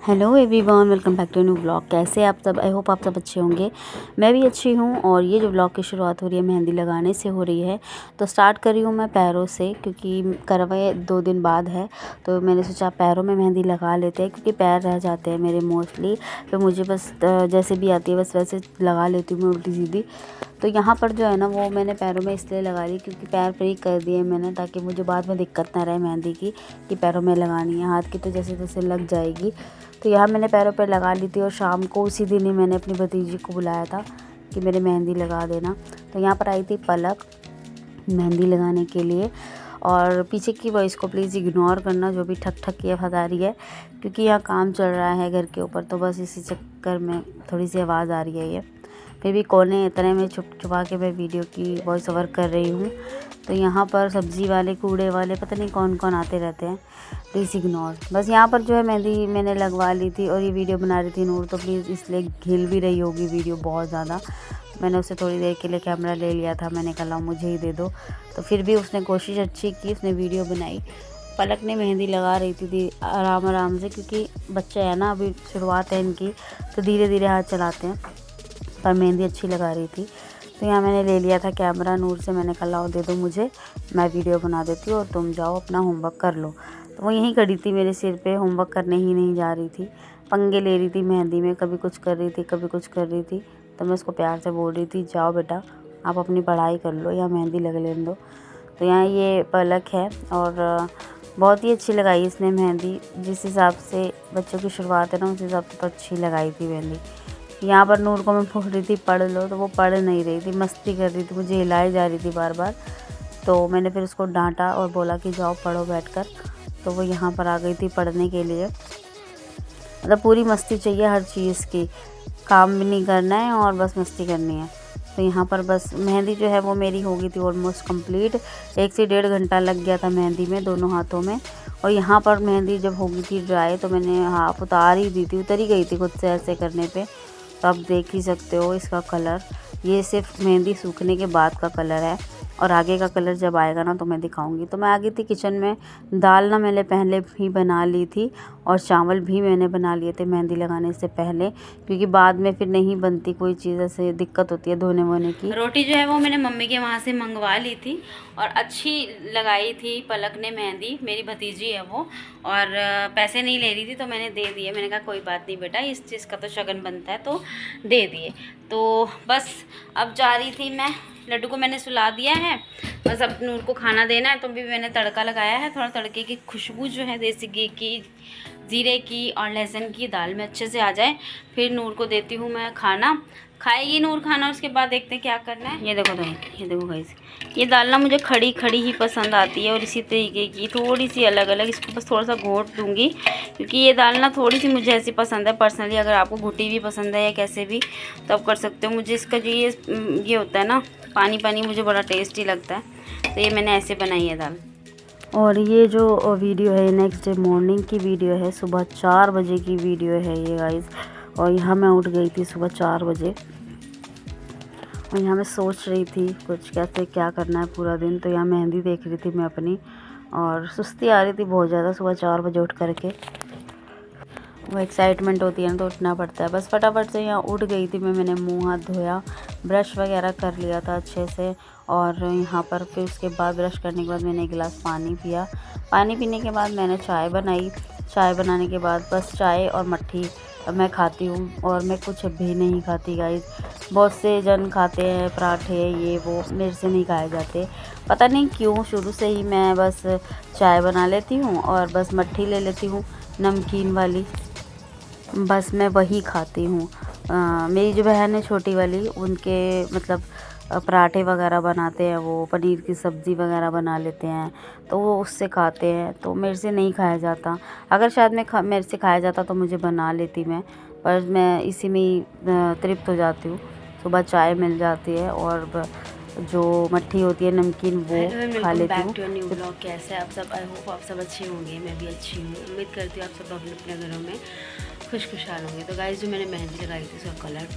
Hello everyone, welcome back to new blog. कैसे आप सब? आई होप आप सब अच्छे होंगे। मैं भी अच्छी हूँ। और ये जो ब्लॉग की शुरुआत हो रही है मेहंदी लगाने से हो रही है। तो स्टार्ट कर रही हूँ मैं पैरों से, क्योंकि करवाए 2 दिन बाद है। तो मैंने सोचा पैरों में मेहंदी लगा लेते हैं, क्योंकि पैर रह जाते हैं मेरे मोस्टली। तो मुझे बस जैसे भी आती है बस वैसे लगा लेती हूँ मैं उल्टी सीधी। तो यहाँ पर जो है ना वो मैंने पैरों में इसलिए लगा ली क्योंकि पैर फ्री कर दिए मैंने, ताकि मुझे बाद में दिक्कत ना रहे मेहंदी की कि पैरों में लगानी है। हाथ की तो जैसे जैसे लग जाएगी। तो यहाँ मैंने पैरों पर लगा ली थी और शाम को उसी दिन ही मैंने अपनी भतीजी को बुलाया था कि मेरे मेहंदी लगा देना। तो यहाँ पर आई थी पलक मेहंदी लगाने के लिए। और पीछे की वॉइस को प्लीज़ इग्नोर करना, जो भी ठक ठक की आवाज़ आ रही है, क्योंकि यहाँ काम चल रहा है घर के ऊपर। तो बस इसी चक्कर में थोड़ी सी आवाज़ आ रही है। ये फिर भी कोने इतने में छुप छुपा के मैं वीडियो की वॉइस ओवर कर रही हूँ। तो यहाँ पर सब्ज़ी वाले, कूड़े वाले, पता नहीं कौन कौन आते रहते हैं। Please ignore. बस यहाँ पर जो है मेहंदी मैंने लगवा ली थी और ये वीडियो बना रही थी नूर, तो प्लीज़ इसलिए घिल भी रही होगी वीडियो बहुत ज़्यादा। मैंने उससे थोड़ी देर के लिए कैमरा ले लिया था, मैंने कहा मुझे ही दे दो। तो फिर भी उसने कोशिश अच्छी की, उसने वीडियो बनाई। पलक ने मेहंदी लगा रही थी आराम आराम से, क्योंकि बच्चे हैं ना, अभी शुरुआत है इनकी, तो धीरे धीरे हाथ चलाते हैं। पर मेहंदी अच्छी लगा रही थी। तो यहाँ मैंने ले लिया था कैमरा नूर से, मैंने कहा लाओ दे दो मुझे, मैं वीडियो बना देती हूँ और तुम जाओ अपना होमवर्क कर लो। तो वो यहीं खड़ी थी मेरे सिर पे, होमवर्क करने ही नहीं जा रही थी, पंगे ले रही थी मेहंदी में, कभी कुछ कर रही थी कभी कुछ कर रही थी। तो मैं उसको प्यार से बोल रही थी जाओ बेटा आप अपनी पढ़ाई कर लो या मेहंदी लग लेने दो। तो यहाँ ये पलक है और बहुत ही अच्छी लगाई इसने मेहंदी। जिस हिसाब से बच्चों की शुरुआत है ना, उस हिसाब से तो अच्छी लगाई थी मेहंदी। यहाँ पर नूर को मैं बोल रही थी पढ़ लो, तो वो पढ़ नहीं रही थी, मस्ती कर रही थी, मुझे हिलाई जा रही थी बार बार। तो मैंने फिर उसको डांटा और बोला कि जाओ पढ़ो बैठकर। तो वो यहाँ पर आ गई थी पढ़ने के लिए। मतलब पूरी मस्ती चाहिए हर चीज़ की, काम भी नहीं करना है और बस मस्ती करनी है। तो यहाँ पर बस मेहंदी जो है वो मेरी हो गई थी ऑलमोस्ट कंप्लीट। 1 से 1.5 घंटा लग गया था मेहंदी में, दोनों हाथों में। और यहाँ पर मेहंदी जब हो गई थी ड्राई, तो मैंने हाफ उतार ही दी थी, उतर ही गई थी खुद से ऐसे करने पे। तो आप देख ही सकते हो इसका कलर, ये सिर्फ मेहंदी सूखने के बाद का कलर है, और आगे का कलर जब आएगा ना तो मैं दिखाऊंगी। तो मैं आ गई थी किचन में। दाल ना मैंने पहले भी बना ली थी और चावल भी मैंने बना लिए थे मेहंदी लगाने से पहले, क्योंकि बाद में फिर नहीं बनती कोई चीज़, ऐसे दिक्कत होती है धोने वोने की। रोटी जो है वो मैंने मम्मी के वहाँ से मंगवा ली थी और अच्छी लगाई थी पलक ने मेहंदी, मेरी भतीजी है वो। और पैसे नहीं ले रही थी तो मैंने दे दिए, मैंने कहा कोई बात नहीं बेटा, इस चीज़ का तो शगन बनता है, तो दे दिए। तो बस अब जा रही थी मैं, लड्डू को मैंने सुला दिया है, बस अब नूर को खाना देना है। तो भी मैंने तड़का लगाया है, थोड़ा तड़के की खुशबू जो है देसी घी की, ज़ीरे की और लहसुन की दाल में अच्छे से आ जाए, फिर नूर को देती हूँ मैं खाना। खाएगी नूर खाना, उसके बाद देखते हैं क्या करना है। ये देखो गाइस, ये दाल ना मुझे खड़ी खड़ी ही पसंद आती है, और इसी तरीके की थोड़ी सी अलग अलग, इसको बस थोड़ा सा घोट दूँगी, क्योंकि ये दाल ना थोड़ी सी मुझे ऐसी पसंद है पर्सनली। अगर आपको घुटी भी पसंद है या कैसे भी तो आप कर सकते हो। मुझे इसका जो ये होता है ना पानी पानी, मुझे बड़ा टेस्टी लगता है। तो ये मैंने ऐसे बनाई है दाल। और ये जो वीडियो है नेक्स्ट डे मॉर्निंग की वीडियो है, सुबह 4 बजे की वीडियो है ये गाइस। और यहाँ मैं उठ गई थी सुबह 4 बजे, और यहाँ मैं सोच रही थी कुछ कैसे क्या करना है पूरा दिन। तो यहाँ मेहंदी देख रही थी मैं अपनी, और सुस्ती आ रही थी बहुत ज़्यादा सुबह 4 बजे उठ करके। वो एक्साइटमेंट होती है ना तो उठना पड़ता है। बस फटाफट से यहाँ उठ गई थी मैंने मुंह हाथ धोया, ब्रश वगैरह कर लिया था अच्छे से। और यहाँ पर फिर उसके बाद ब्रश करने के बाद मैंने 1 गिलास पानी पिया। पानी पीने के बाद मैंने चाय बनाई। चाय बनाने के बाद बस चाय और मट्ठी मैं खाती हूँ, और मैं कुछ भी नहीं खाती गाइस। बहुत से जन खाते हैं पराठे ये वो, मेरे से नहीं खाए जाते, पता नहीं क्यों। शुरू से ही मैं बस चाय बना लेती हूँ और बस मट्ठी ले लेती हूँ नमकीन वाली, बस मैं वही खाती हूँ। मेरी जो बहन है छोटी वाली, उनके मतलब पराठे वगैरह बनाते हैं, वो पनीर की सब्ज़ी वगैरह बना लेते हैं, तो वो उससे खाते हैं। तो मेरे से नहीं खाया जाता। अगर शायद मेरे से खाया जाता तो मुझे बना लेती मैं, पर मैं इसी में ही तृप्त हो जाती हूँ। सुबह चाय मिल जाती है और जो मट्ठी होती है नमकीन वो खा लेती हूँ। Back to new blog. कैसे आप सब? आई होप आप सब अच्छे होंगे, मैं भी अच्छी हूँ। उम्मीद करती हूँ आप सब अपने अपने घरों में खुशहाल होंगे। तो गाइस जो मैंने मेहंदी लगाई थी उसका कलर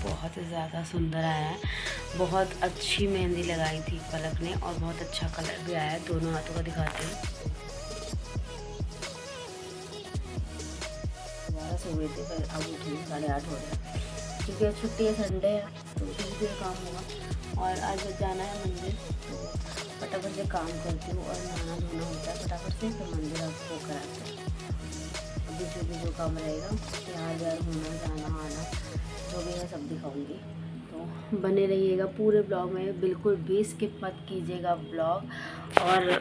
बहुत ज़्यादा सुंदर आया है। बहुत अच्छी मेहंदी लगाई थी पलक ने, और बहुत अच्छा कलर भी आया है। दोनों हाथों का दिखाती हूँ। सो गए थे, फिर अब उठी 8:30 हो रहे क्योंकि आज छुट्टी है, संडे है तो धीरे काम होगा। और आज जाना है मंदिर तो फटाफट से काम करती हूँ और नहाना धोना होता है फटाफट से, फिर मंदिर आपको कराते हैं। अभी जो काम रहेगा तैयार व्यार होना जाना आना जो भी है सब दिखाऊंगी, तो बने रहिएगा पूरे ब्लॉग में, बिल्कुल भी स्किप मत कीजिएगा ब्लॉग और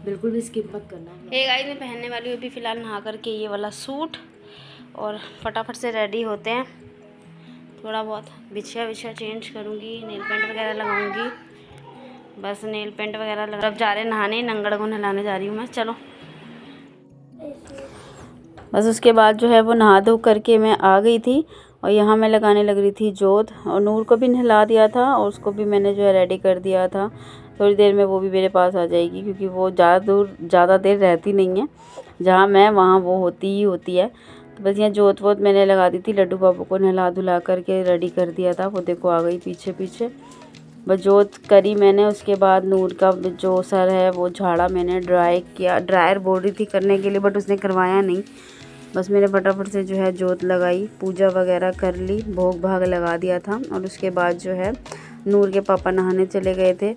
बिल्कुल भी स्किप मत करना। हे गाइस, मैं पहनने वाली हूँ अभी फ़िलहाल नहा करके ये वाला सूट और फटाफट से रेडी होते हैं। थोड़ा बहुत बिछिया चेंज करूँगी, नेल पेंट वगैरह लगाऊंगी, बस नेल पेंट वगैरह लगा। अब जा रहे नहाने, नंगड़ को नहलाने जा रही हूँ मैं। चलो बस उसके बाद जो है वो नहा धो करके मैं आ गई थी और यहाँ मैं लगाने लग रही थी जोत, और नूर को भी नहला दिया था और उसको भी मैंने जो है रेडी कर दिया था। थोड़ी देर में वो भी मेरे पास आ जाएगी क्योंकि वो ज़्यादा देर रहती नहीं है, जहाँ मैं वहाँ वो होती ही होती है। तो बस यहाँ जोत वोत मैंने लगा दी थी, लड्डू बाबू को नहला धुला करके रेडी कर दिया था। वो देखो आ गई पीछे बस जोत करी मैंने। उसके बाद नूर का जो सर है वो झाड़ा मैंने, ड्राई किया, ड्रायर बोल रही थी करने के लिए बट उसने करवाया नहीं। बस मैंने फटाफट से जो है जोत लगाई, पूजा वगैरह कर ली, भोग भाग लगा दिया था। और उसके बाद जो है नूर के पापा नहाने चले गए थे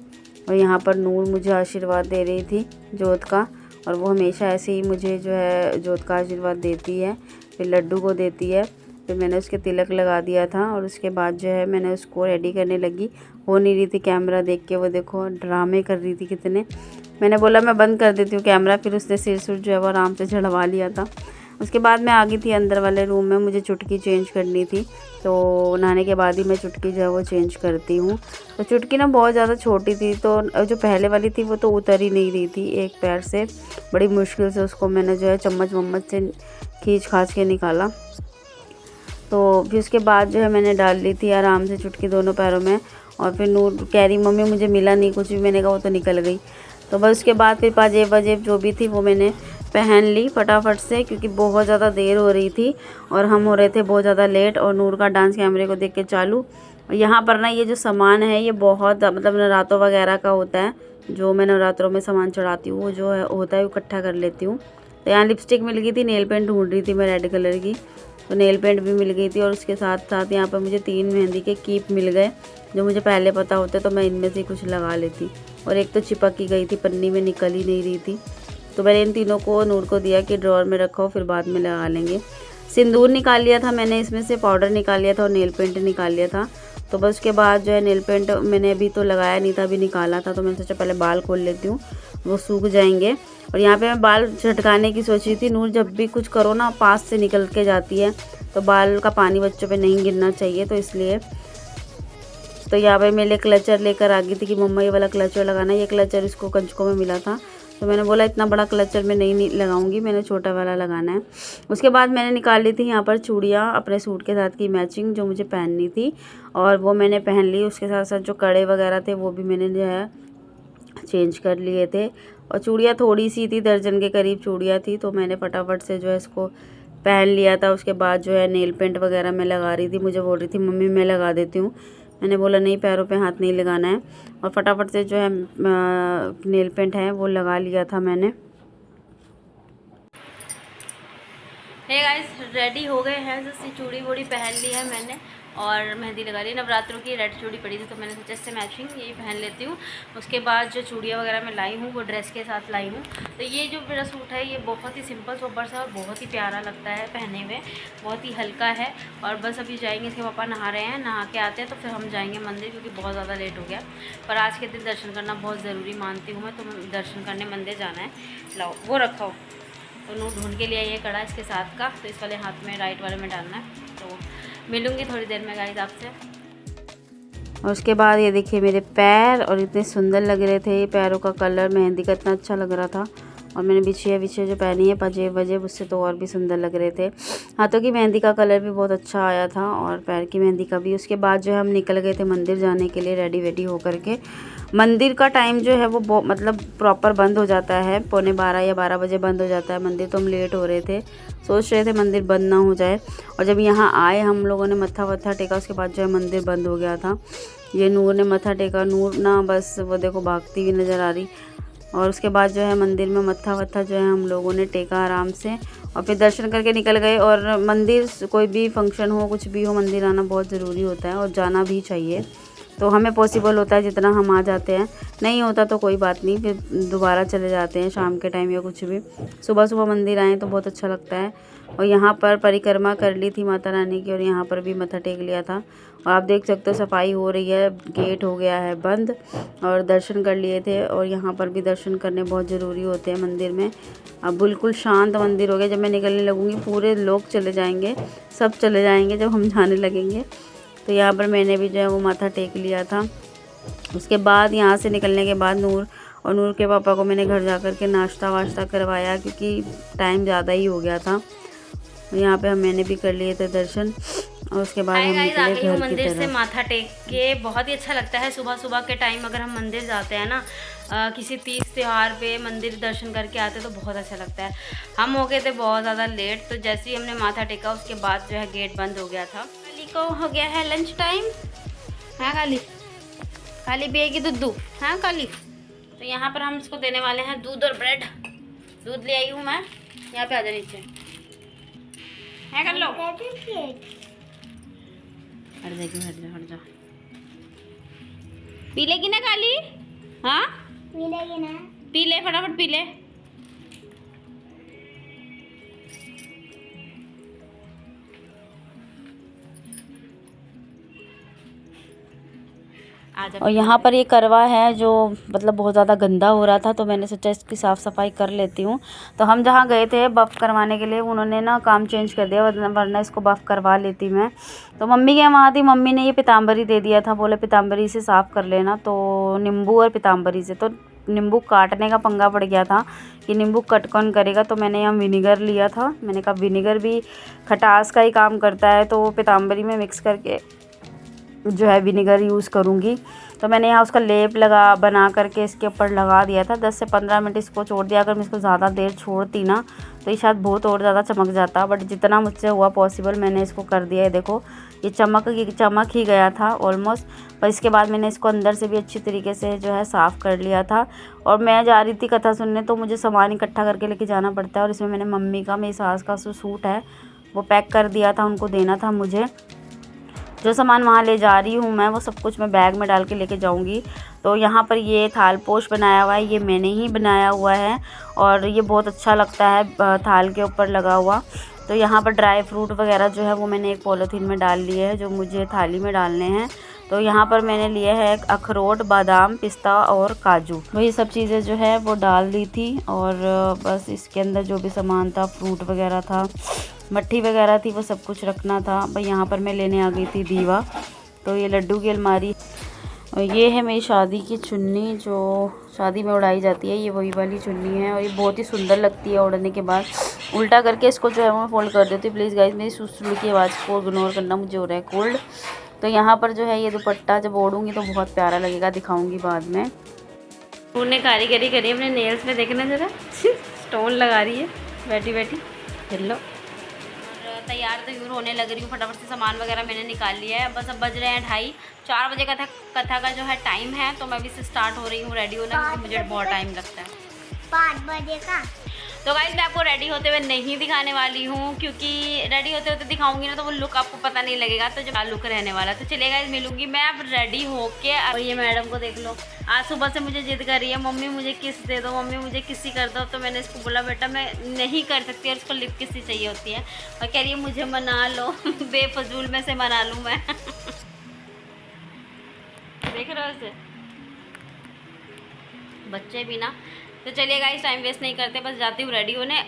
और यहाँ पर नूर मुझे आशीर्वाद दे रही थी जोत का, और वो हमेशा ऐसे ही मुझे जो है जोत का आशीर्वाद देती है, फिर लड्डू को देती है। फिर मैंने उसके तिलक लगा दिया था और उसके बाद जो है मैंने उसको रेडी करने लगी। हो नहीं रही थी कैमरा देख के, वो देखो ड्रामे कर रही थी कितने। मैंने बोला मैं बंद कर देती हूँ कैमरा, फिर उसने सिर सुर जो है वो आराम से झड़वा लिया था। उसके बाद मैं आ गई थी अंदर वाले रूम में, मुझे चुटकी चेंज करनी थी, तो नहाने के बाद ही मैं चुटकी जो है वो चेंज करती हूँ। तो चुटकी ना बहुत ज़्यादा छोटी थी, तो जो पहले वाली थी वो तो उतर ही नहीं रही थी एक पैर से। बड़ी मुश्किल से उसको मैंने जो है चम्मच से खींच खाच के निकाला। तो फिर उसके बाद जो है मैंने डाल ली थी आराम से चुटकी दोनों पैरों में। और फिर नूर कह रही मम्मी मुझे मिला नहीं कुछ भी, मैंने कहा वो तो निकल गई। तो बस उसके बाद फिर पाजेब वाजेब जो भी थी वो मैंने पहन ली फटाफट से, क्योंकि बहुत ज़्यादा देर हो रही थी और हम हो रहे थे बहुत ज़्यादा लेट। और नूर का डांस कैमरे को देख के चालू। और यहाँ पर ना ये जो सामान है ये बहुत मतलब नवरात्रों वगैरह का होता है, जो मैं नवरात्रों में सामान चढ़ाती हूँ वो जो है होता है वो इकट्ठा कर लेती हूँ। तो यहाँ लिपस्टिक मिल गई थी, नेल पेंट ढूंढ रही थी मैं रेड कलर की, तो नेल पेंट भी मिल गई थी। और उसके साथ साथ यहाँ पर मुझे 3 मेहंदी के कीप मिल गए, जो मुझे पहले पता होते तो मैं इनमें से कुछ लगा लेती। और एक तो चिपक ही गई थी, पन्नी में निकल ही नहीं रही थी, तो मैंने इन तीनों को नूर को दिया कि ड्रॉअर में रखो फिर बाद में लगा लेंगे। सिंदूर निकाल लिया था मैंने, इसमें से पाउडर निकाल लिया था और नेल पेंट निकाल लिया था। तो बस उसके बाद जो है नेल पेंट मैंने अभी तो लगाया नहीं था, अभी निकाला था, तो मैंने सोचा पहले बाल खोल लेती हूँ, वो सूख जाएंगे। और यहाँ पे मैं बाल झटकाने की सोच रही थी। नूर जब भी कुछ करो ना पास से निकल के जाती है, तो बाल का पानी बच्चों पे नहीं गिरना चाहिए, तो इसलिए। तो यहाँ पे मैं क्लचर लेकर आ गई थी कि मम्मा ये वाला क्लचर लगाना। ये क्लचर इसको कंचकों में मिला था, तो मैंने बोला इतना बड़ा क्लचर मैं नहीं लगाऊंगी, मैंने छोटा वाला लगाना है। उसके बाद मैंने निकाल ली थी यहाँ पर चूड़ियाँ अपने सूट के साथ की मैचिंग, जो मुझे पहननी थी, और वो मैंने पहन ली। उसके साथ साथ जो कड़े वगैरह थे वो भी मैंने जो है चेंज कर लिए थे। और चूड़ियाँ थोड़ी सी थी, दर्जन के करीब चूड़ियाँ थी, तो मैंने फटाफट से जो है इसको पहन लिया था। उसके बाद जो है नेल पेंट वगैरह मैं लगा रही थी, मुझे बोल रही थी मम्मी मैं लगा देती हूँ, मैंने बोला नहीं पैरों पे हाथ नहीं लगाना है। और फटाफट से जो है नेल पेंट है वो लगा लिया था मैंने। हे गाइस, रेडी हो गए हैं, जैसे चूड़ी वूड़ी पहन ली है मैंने और मेहंदी लगा ली। नवरात्रों की रेड चूड़ी पड़ी थी तो मैंने सोचा इससे मैचिंग यही पहन लेती हूँ। उसके बाद जो चूड़ियाँ वगैरह मैं लाई हूँ वो ड्रेस के साथ लाई हूँ। तो ये जो मेरा सूट है ये बहुत ही सिंपल सोबर सा और बहुत ही प्यारा लगता है पहने में, बहुत ही हल्का है। और बस अभी जाएंगे, इसके पापा नहा रहे हैं, नहा के आते हैं तो फिर हम जाएंगे मंदिर, क्योंकि बहुत ज़्यादा लेट हो गया। पर आज के दिन दर्शन करना बहुत ज़रूरी मानती हूँ मैं, तो दर्शन करने मंदिर जाना है। लाओ वो रखो, तो नूर ढूंढ के लिए ये कड़ा इसके साथ का, तो इस वाले हाथ में राइट वाले में डालना है। तो मिलूँगी थोड़ी देर में गाइस आपसे। और उसके बाद ये देखिए मेरे पैर, और इतने सुंदर लग रहे थे, पैरों का कलर मेहंदी का इतना अच्छा लग रहा था। और मैंने बिछिया जो पहनी है पजेब वजेब, उससे तो और भी सुंदर लग रहे थे। हाथों की मेहंदी का कलर भी बहुत अच्छा आया था और पैर की मेहंदी का भी। उसके बाद जो है हम निकल गए थे मंदिर जाने के लिए, रेडी वेडी होकर के। मंदिर का टाइम जो है वो मतलब प्रॉपर बंद हो जाता है, 11:45 या 12 बजे बंद हो जाता है मंदिर। तो हम लेट हो रहे थे, सोच रहे थे मंदिर बंद ना हो जाए। और जब यहाँ आए हम लोगों ने मत्था वत्था टेका, उसके बाद जो है मंदिर बंद हो गया था। ये नूर ने मत्था टेका, नूर ना बस वो देखो भागती हुई नज़र आ रही। और उसके बाद जो है मंदिर में मत्था वत्था जो है हम लोगों ने टेका आराम से और फिर दर्शन करके निकल गए। और मंदिर कोई भी फंक्शन हो कुछ भी हो, मंदिर आना बहुत ज़रूरी होता है और जाना भी चाहिए। तो हमें पॉसिबल होता है जितना हम आ जाते हैं, नहीं होता तो कोई बात नहीं, फिर दोबारा चले जाते हैं शाम के टाइम या कुछ भी। सुबह सुबह मंदिर आएँ तो बहुत अच्छा लगता है। और यहाँ पर परिक्रमा कर ली थी माता रानी की और यहाँ पर भी मत्था टेक लिया था। और आप देख सकते हो सफाई हो रही है, गेट हो गया है बंद और दर्शन कर लिए थे। और यहाँ पर भी दर्शन करने बहुत ज़रूरी होते हैं मंदिर में। अब बिल्कुल शांत मंदिर हो गया। जब मैं निकलने लगूँगी पूरे लोग चले जाएंगे, सब चले जाएंगे जब हम जाने लगेंगे। तो यहाँ पर मैंने भी जो है वो माथा टेक लिया था। उसके बाद यहाँ से निकलने के बाद नूर के पापा को मैंने घर जा कर के नाश्ता वाश्ता करवाया क्योंकि टाइम ज़्यादा ही हो गया था। यहाँ पे मैंने भी कर लिए थे दर्शन और उसके बाद हम निकले घर की मंदिर तरफ। से माथा टेक के बहुत ही अच्छा लगता है। सुबह सुबह के टाइम अगर हम मंदिर जाते हैं ना, किसी तीज त्यौहार पे मंदिर दर्शन करके आते तो बहुत अच्छा लगता है। हम हो गए थे बहुत ज़्यादा लेट, तो जैसे ही हमने माथा टेका उसके बाद जो है गेट बंद हो गया था। काली को हो गया है लंच टाइम। हाँ काली, काली पिएगी दूध। हाँ काली, तो यहाँ पर हम इसको देने वाले हैं दूध और ब्रेड। दूध ले आई हूँ मैं, यहाँ पे आ जा नीचे। है कर लो, हट जा। पी लेगी ना काली? हाँ पी लेगी ना, पी ले फटाफट पी ले। और यहाँ पर ये करवा है जो मतलब बहुत ज़्यादा गंदा हो रहा था, तो मैंने सोचा इसकी साफ़ सफाई कर लेती हूँ। तो हम जहाँ गए थे बफ़ करवाने के लिए, उन्होंने ना काम चेंज कर दिया, वरना इसको बफ़ करवा लेती मैं। तो मम्मी के वहाँ थी, मम्मी ने ये पीताम्बरी दे दिया था, बोले पीताम्बरी से साफ़ कर लेना। तो नींबू और पीताम्बरी से, तो नींबू काटने का पंगा पड़ गया था कि नींबू कट कौन करेगा। तो मैंने यहाँ विनेगर लिया था, मैंने कहा विनेगर भी खटास का ही काम करता है, तो पीताम्बरी में मिक्स करके जो है विनेगर यूज़ करूँगी। तो मैंने यहाँ उसका लेप बना करके इसके ऊपर लगा दिया था। 10 से 15 मिनट इसको छोड़ दिया। अगर मैं इसको ज़्यादा देर छोड़ती ना तो ये शायद बहुत और ज़्यादा चमक जाता, बट जितना मुझसे हुआ पॉसिबल मैंने इसको कर दिया है। देखो ये चमक ही गया था ऑलमोस्ट। पर इसके बाद मैंने इसको अंदर से भी अच्छी तरीके से जो है साफ़ कर लिया था। और मैं जा रही थी कथा सुनने, तो मुझे सामान इकट्ठा करके लेके जाना पड़ता है। और इसमें मैंने मम्मी का, मेरी सास का सूट है वो पैक कर दिया था, उनको देना था मुझे। जो सामान वहाँ ले जा रही हूँ मैं, वो सब कुछ मैं बैग में डाल के लेके जाऊँगी। तो यहाँ पर ये थाल पोश बनाया हुआ है, ये मैंने ही बनाया हुआ है और ये बहुत अच्छा लगता है थाल के ऊपर लगा हुआ। तो यहाँ पर ड्राई फ्रूट वगैरह जो है वो मैंने एक पॉलीथीन में डाल लिए हैं, जो मुझे थाली में डालने हैं। तो यहाँ पर मैंने लिए हैं अखरोट, बादाम, पिस्ता और काजू। तो ये सब चीज़ें जो है वो डाल दी थी। और बस इसके अंदर जो भी सामान था, फ्रूट वगैरह था, मट्ठी वगैरह थी, वो सब कुछ रखना था। भाई यहाँ पर मैं लेने आ गई थी दीवा। तो ये लड्डू की अलमारी। और ये है मेरी शादी की चुन्नी, जो शादी में उड़ाई जाती है, ये वही वाली चुन्नी है। और ये बहुत ही सुंदर लगती है उड़ने के बाद। उल्टा करके इसको जो है मैं फोल्ड कर देती हूँ। प्लीज़ गाइस मेरी सुसुली की आवाज़ को इग्नोर करना, मुझे हो रहा है कोल्ड। तो यहाँ पर जो है ये दुपट्टा जब ओढ़ूँगी तो बहुत प्यारा लगेगा, दिखाऊँगी बाद में। उन्होंने कारीगरी करी अपने नेल्स में, देखना ज़रा स्टोन लगा रही है बैठी बैठी। हिल लो। और तैयार तो यूँ होने लग रही हूँ, फटाफट से सामान वगैरह मैंने निकाल लिया है। बस अब बज रहे हैं 2:30, 4 बजे कथा का जो है टाइम है। तो मैं भी से स्टार्ट हो रही हूँ रेडी होना, क्योंकि मुझे बहुत टाइम लगता है 5 बजे का। तो गाइस मैं आपको रेडी होते हुए नहीं दिखाने वाली हूँ, क्योंकि रेडी होते होते दिखाऊंगी ना तो वो लुक आपको पता नहीं लगेगा, तो जो लुक रहने वाला। तो चलिए गाइस मिलूंगी मैं अब रेडी होके। और ये मैडम को देख लो, आज सुबह से मुझे जिद कर रही है, मम्मी मुझे किस दे दो, मम्मी मुझे किसी कर दो। तो मैंने इसको बोला बेटा मैं नहीं कर सकती, और इसको लिप किसी चाहिए होती है। और कह रही है मुझे मना लो बेफजूल में से मना लूँ मैं देख रहे हो इसे बच्चे भी ना। तो चलिए गाइस टाइम वेस्ट नहीं करते, बस जाती हूँ रेडी होने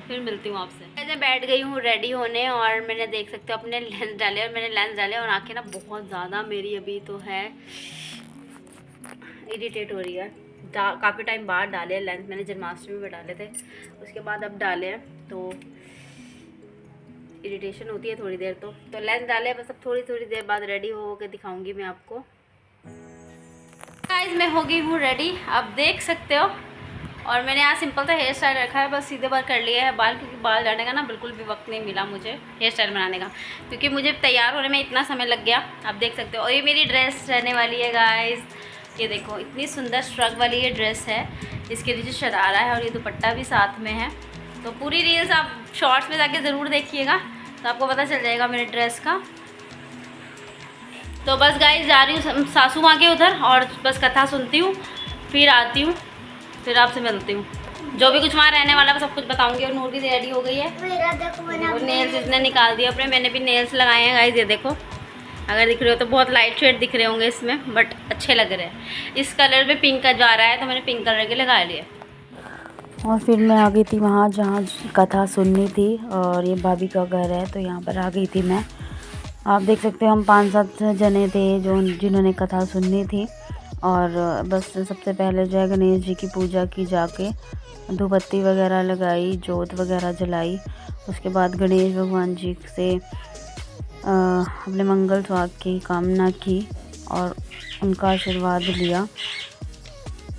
फिर मिलती हूँ आपसे। मैं बैठ गई हूँ रेडी होने, और मैंने देख सकते हो अपने लेंस डाले, और मैंने लेंस डाले और आंखें ना बहुत ज़्यादा मेरी अभी तो है इरिटेट हो रही है। काफ़ी टाइम बाद डाले लेंस मैंने, जन्माष्टमी में डाले थे, उसके बाद अब डाले हैं। तो इरिटेशन होती है थोड़ी देर। तो लेंस डाले, बस अब थोड़ी देर बाद रेडी हो के दिखाऊँगी मैं आपको। गाइस मैं हो गई हूँ रेडी, अब देख सकते हो। और मैंने यहाँ सिंपल सा हेयर स्टाइल रखा है, बस सीधे बार कर लिया है बाल, क्योंकि बाल जाने का ना बिल्कुल भी वक्त नहीं मिला मुझे हेयर स्टाइल बनाने का, क्योंकि मुझे तैयार होने में इतना समय लग गया। आप देख सकते हो। और ये मेरी ड्रेस रहने वाली है गाइस, ये देखो इतनी सुंदर श्रग वाली ये ड्रेस है। इसके नीचे शरारा है और ये दुपट्टा भी साथ में है। तो पूरी रील्स आप शॉर्ट्स में जाके ज़रूर देखिएगा, तो आपको पता चल जाएगा मेरे ड्रेस का। तो बस गाइस जा रही हूँ सासू माँ के उधर और बस कथा सुनती हूँ, फिर आती हूँ, फिर आपसे मिलती हूँ। जो भी कुछ वहाँ रहने वाला है सब कुछ बताऊँगी। और नूर भी रेडी हो गई है, नेल्स इसने निकाल दिया अपने, मैंने भी नेल्स लगाए हैं गाइस। ये देखो, अगर दिख रहे हो तो बहुत लाइट शेड दिख रहे होंगे इसमें, बट अच्छे लग रहे हैं। इस कलर में पिंक का जा रहा है तो मैंने पिंक कलर के लगा लिए। और फिर मैं आ गई थी वहाँ जहाँ कथा सुननी थी, और ये भाभी का घर है तो यहाँ पर आ गई थी मैं। आप देख सकते हो हम 5-7 जने थे जिन्होंने कथा सुननी थी। और बस सबसे पहले जो है गणेश जी की पूजा की, जाके धूप बत्ती वगैरह लगाई, जोत वगैरह जलाई। उसके बाद गणेश भगवान जी से अपने मंगल स्वास्थ्य की कामना की और उनका आशीर्वाद लिया।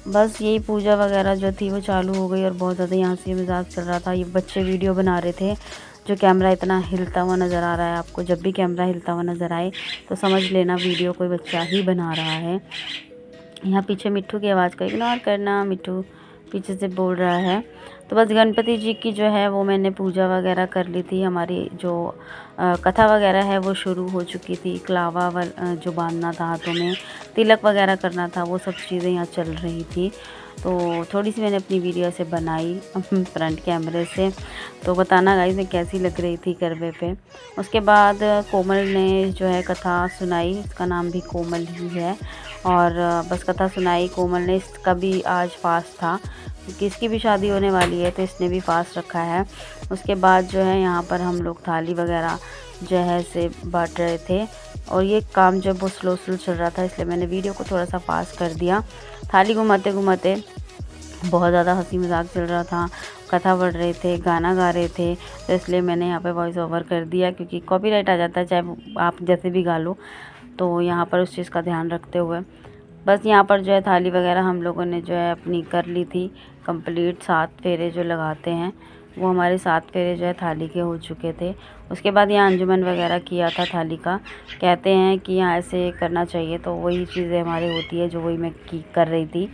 बस यही पूजा वगैरह जो थी वो चालू हो गई और बहुत ज़्यादा यहाँ से मजाक चल रहा था। ये बच्चे वीडियो बना रहे थे, जो कैमरा इतना हिलता हुआ नज़र आ रहा है आपको। जब भी कैमरा हिलता हुआ नज़र आए तो समझ लेना वीडियो कोई बच्चा ही बना रहा है। यहाँ पीछे मिट्ठू की आवाज़ का इग्नोर करना, मिट्ठू पीछे से बोल रहा है। तो बस गणपति जी की जो है वो मैंने पूजा वगैरह कर ली थी। हमारी जो कथा वगैरह है वो शुरू हो चुकी थी। कलावा जो बांधना था हाथों में, तिलक वगैरह करना था, वो सब चीज़ें यहाँ चल रही थी। तो थोड़ी सी मैंने अपनी वीडियो से बनाई फ्रंट कैमरे से, तो बताना गाइस मैं कैसी लग रही थी करवे पे। उसके बाद कोमल ने जो है कथा सुनाई, इसका नाम भी कोमल ही है। और बस कथा सुनाई कोमल ने। इसका भी आज फास्ट था क्योंकि इसकी भी शादी होने वाली है, तो इसने भी फास्ट रखा है। उसके बाद जो है यहाँ पर हम लोग थाली वगैरह जो है से बांट रहे थे, और ये काम जब वो स्लो चल रहा था इसलिए मैंने वीडियो को थोड़ा सा फास्ट कर दिया। थाली घुमाते घुमाते बहुत ज़्यादा हंसी मजाक चल रहा था, कथा पढ़ रहे थे, गाना गा रहे थे, तो इसलिए मैंने यहाँ पे वॉइस ओवर कर दिया क्योंकि कॉपीराइट आ जाता है चाहे आप जैसे भी गा लो। तो यहाँ पर उस चीज़ का ध्यान रखते हुए बस यहाँ पर जो है थाली वगैरह हम लोगों ने जो है अपनी कर ली थी कंप्लीट। 7 फेरे जो लगाते हैं वो हमारे 7 फेरे जो है थाली के हो चुके थे। उसके बाद यहाँ अंजुमन वगैरह किया था थाली का। कहते हैं कि यहाँ ऐसे करना चाहिए, तो वही चीज़ें हमारे होती है जो वही मैं कर रही थी।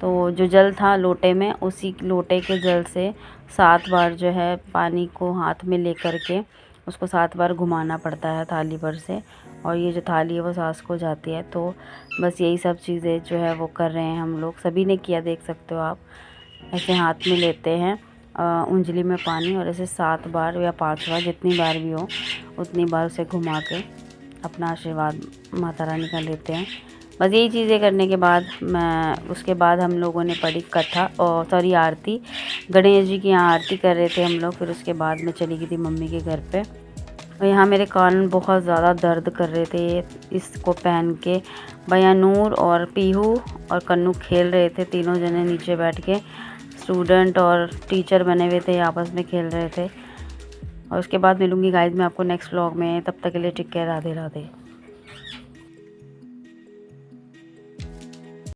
तो जो जल था लोटे में, उसी लोटे के जल से 7 बार जो है पानी को हाथ में लेकर के उसको 7 बार घुमाना पड़ता है थाली पर से, और ये जो थाली है वो सास को जाती है। तो बस यही सब चीज़ें जो है वो कर रहे हैं हम लोग। सभी ने किया, देख सकते हो आप। ऐसे हाथ में लेते हैं उंजली में पानी, और ऐसे 7 बार या 5 बार जितनी बार भी हो उतनी बार उसे घुमा के अपना आशीर्वाद माता रानी का लेते हैं। बस यही चीज़ें करने के बाद उसके बाद हम लोगों ने पढ़ी कथा और सॉरी आरती। गणेश जी की यहाँ आरती कर रहे थे हम लोग। फिर उसके बाद मैं चली गई थी मम्मी के घर पे, और यहाँ मेरे कान बहुत ज़्यादा दर्द कर रहे थे इसको पहन के। भैया नूर और पीहू और कन्नू खेल रहे थे, तीनों जने नीचे बैठ के स्टूडेंट और टीचर बने हुए थे, आपस में खेल रहे थे। और उसके बाद मिलूँगी गाइस मैं आपको नेक्स्ट व्लॉग में। तब तक के लिए टेक केयर, राधे राधे।